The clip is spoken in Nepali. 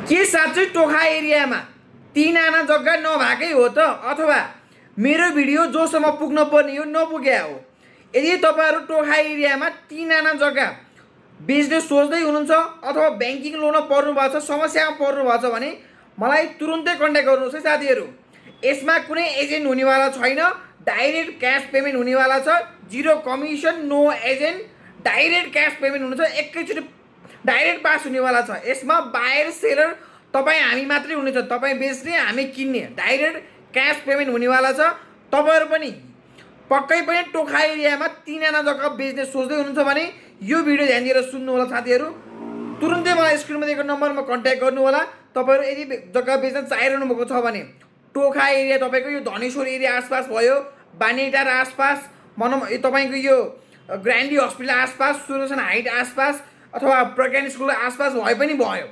के साँच्चै टोखा एरियामा 3 आना जग्गा नभएकै हो त अथवा मेरो भिडियो जोसम्म पुग्न पर्ने हो नपुग्या हो। यदि तपाईँहरू टोखा एरियामा 3 आना जग्गा बेच्ने सोच्दै हुनुहुन्छ अथवा ब्याङ्किङ लोन पर्नु भएको छ, समस्यामा पर्नु भएको छ भने मलाई तुरुन्तै कन्ट्याक्ट गर्नुहोस् है साथीहरू। यसमा कुनै एजेन्ट हुनेवाला छैन, डाइरेक्ट क्यास पेमेन्ट हुनेवाला छ, zero commission, no agent, direct cash payment हुनुहुन्छ, एकैचोटि डाइरेक्ट पास हुनेवाला छ। यसमा बायर सेलर तपाईँ हामी मात्रै हुनेछ, तपाईँ बेच्ने हामी किन्ने, डाइरेक्ट क्यास पेमेन्ट हुनेवाला छ। तपाईँहरू पनि पक्कै पनि टोखा एरियामा 3 आना जग्गा बेच्ने सोच्दै हुनुहुन्छ भने यो भिडियो ध्यान दिएर सुन्नु होला साथीहरू। तुरुन्तै मलाई स्क्रिनमा दिएको नम्बरमा कन्ट्याक्ट गर्नु होला। तपाईँहरू यदि जग्गा बेच्न चाहिरहनु भएको छ भने टोखा एरिया तपाईँको यो धनेश्वर एरिया आसपास भयो, बानेटार आसपास, भनौँ तपाईँको यो ग्रान्डी हस्पिटल आसपास, सुदर्शन हाइट आसपास अथवा प्रज्ञान स्कुल आसपास भए पनि भयो।